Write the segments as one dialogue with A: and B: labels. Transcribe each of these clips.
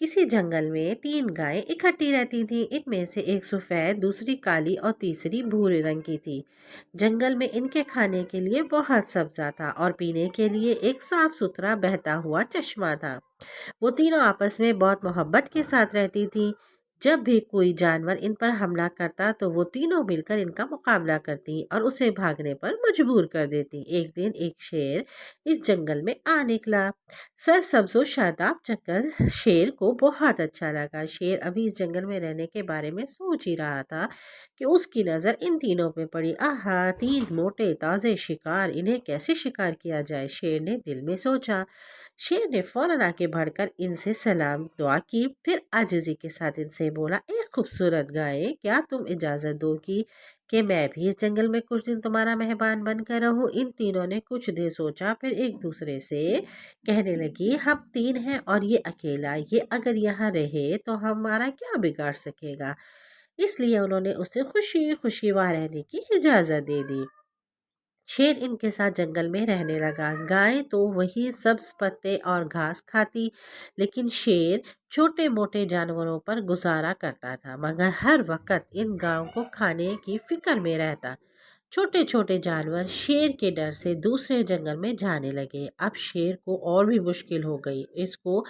A: किसी जंगल में 3 गायें इकट्ठी रहती थीं। इनमें से एक सफेद, दूसरी काली और तीसरी भूरे रंग की थी। जंगल में इनके खाने के लिए बहुत सब्जा था और पीने के लिए एक साफ सुथरा बहता हुआ चश्मा था। वो तीनों आपस में बहुत मोहब्बत के साथ रहती थीं। जब भी कोई जानवर इन पर हमला करता तो वो तीनों मिलकर इनका मुकाबला करती और उसे भागने पर मजबूर कर देती। एक दिन एक शेर इस जंगल में आ निकला। सरसब्ज और शादाब जंगल शेर को बहुत अच्छा लगा। शेर अभी इस जंगल में रहने के बारे में सोच ही रहा था कि उसकी नज़र इन तीनों पे पड़ी। आहा, 3 मोटे ताज़े शिकार, इन्हें कैसे शिकार किया जाए, शेर ने दिल में सोचा। शेर ने फौरन आके बढ़कर इनसे सलाम दुआ की, फिर आजिज़ी के साथ इनसे बोला, एक खूबसूरत गाय, क्या तुम इजाज़त दोगी कि मैं भी इस जंगल में कुछ दिन तुम्हारा मेहमान बनकर रहूं। इन तीनों ने कुछ देर सोचा, फिर एक दूसरे से कहने लगी, हम 3 हैं और ये अकेला, ये अगर यहाँ रहे तो हमारा क्या बिगाड़ सकेगा। इसलिए उन्होंने उसे खुशी खुशी वहाँ रहने की इजाज़त दे दी। शेर इनके साथ जंगल में रहने लगा। गाय तो वही सब्ज पत्ते और घास खाती, लेकिन शेर छोटे मोटे जानवरों पर गुजारा करता था, मगर हर वक्त इन गायों को खाने की फिक्र में रहता। छोटे छोटे जानवर शेर के डर से दूसरे जंगल में जाने लगे। अब शेर को और भी मुश्किल हो गई। इसको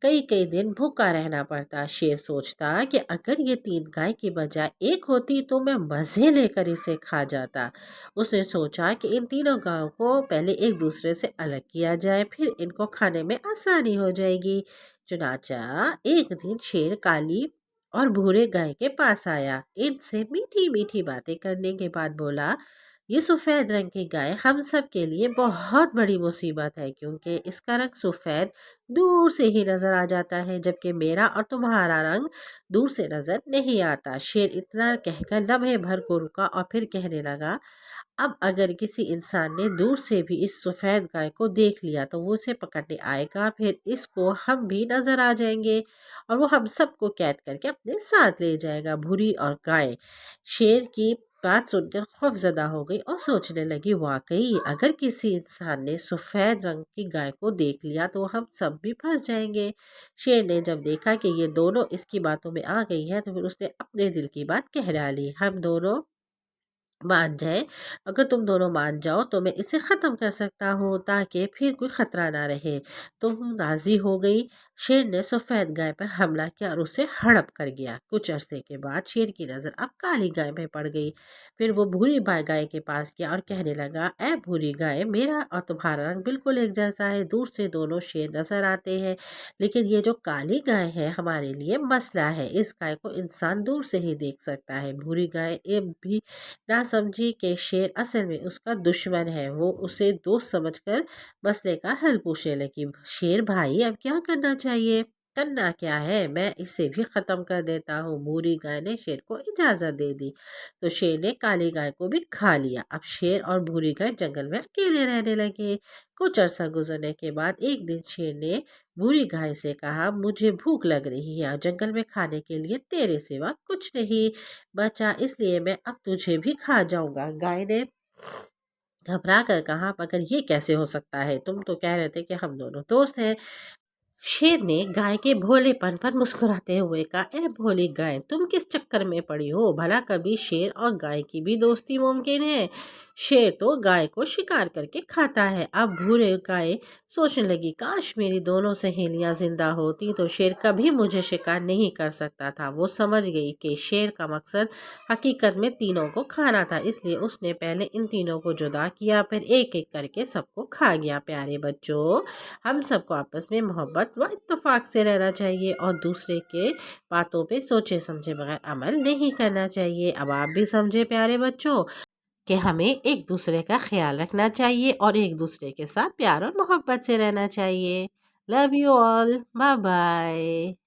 A: कई कई दिन भूखा रहना पड़ता। शेर सोचता कि अगर ये 3 गाय की बजाय एक होती तो मैं मज़े लेकर इसे खा जाता। उसने सोचा कि इन तीनों गायों को पहले एक दूसरे से अलग किया जाए, फिर इनको खाने में आसानी हो जाएगी। चुनाचा एक दिन शेर काली और भूरे गाय के पास आया। इनसे मीठी मीठी बातें करने के बाद बोला, ये सफ़ेद रंग की गाय हम सब के लिए बहुत बड़ी मुसीबत है, क्योंकि इसका रंग सफ़ेद दूर से ही नज़र आ जाता है, जबकि मेरा और तुम्हारा रंग दूर से नज़र नहीं आता। शेर इतना कहकर लम्हे भर को रुका और फिर कहने लगा, अब अगर किसी इंसान ने दूर से भी इस सफ़ेद गाय को देख लिया तो वो उसे पकड़ने आएगा, फिर इसको हम भी नज़र आ जाएंगे और वो हम सबको कैद करके अपने साथ ले जाएगा। भूरी और गाय शेर की बात सुनकर खौफजदा हो गई और सोचने लगी, वाकई अगर किसी इंसान ने सफ़ेद रंग की गाय को देख लिया तो हम सब भी फंस जाएंगे। शेर ने जब देखा कि ये दोनों इसकी बातों में आ गई है तो फिर उसने अपने दिल की बात कह डाली, हम दोनों मान जाए, अगर तुम दोनों मान जाओ तो मैं इसे ख़त्म कर सकता हूँ, ताकि फिर कोई ख़तरा ना रहे। तुम राज़ी हो गई। शेर ने सफ़ेद गाय पर हमला किया और उसे हड़प कर गया। कुछ अरसे के बाद शेर की नज़र अब काली गाय में पड़ गई। फिर वो भूरी गाय के पास गया और कहने लगा, ऐ भूरी गाय, मेरा और तुम्हारा रंग बिल्कुल एक जैसा है, दूर से दोनों शेर नज़र आते हैं, लेकिन ये जो काली गाय है हमारे लिए मसला है। इस गाय को इंसान दूर से ही देख सकता है। भूरी गाय भी ना समझी कि शेर असल में उसका दुश्मन है। वो उसे दोस्त समझकर मसले का हल पूछने लगी, शेर भाई अब क्या करना चाहिए। करना क्या है, मैं इसे भी ख़त्म कर देता हूँ। भूरी गाय ने शेर को इजाज़त दे दी तो शेर ने काली गाय को भी खा लिया। अब शेर और भूरी गाय जंगल में अकेले रहने लगे। कुछ अरसा गुजरने के बाद एक दिन शेर ने भूरी गाय से कहा, मुझे भूख लग रही है और जंगल में खाने के लिए तेरे सिवा कुछ नहीं बचा, इसलिए मैं अब तुझे भी खा जाऊंगा। गाय ने घबरा कर कहा, मगर ये कैसे हो सकता है, तुम तो कह रहे थे कि हम दोनों दोस्त हैं। शेर ने गाय के भोलेपन पर मुस्कुराते हुए कहा, ए भोली गाय, तुम किस चक्कर में पड़ी हो, भला कभी शेर और गाय की भी दोस्ती मुमकिन है। शेर तो गाय को शिकार करके खाता है। अब भूरे गाय सोचने लगी, काश मेरी दोनों सहेलियां जिंदा होती तो शेर कभी मुझे शिकार नहीं कर सकता था। वो समझ गई कि शेर का मकसद हकीकत में तीनों को खाना था, इसलिए उसने पहले इन तीनों को जुदा किया, फिर एक एक करके सबको खा गया। प्यारे बच्चों, हम सबको आपस में मोहब्बत व इत्तेफाक से रहना चाहिए और दूसरे के बातों पे सोचे समझे बगैर अमल नहीं करना चाहिए। अब आप भी समझे प्यारे बच्चों कि हमें एक दूसरे का ख्याल रखना चाहिए और एक दूसरे के साथ प्यार और मोहब्बत से रहना चाहिए। Love you all, bye bye.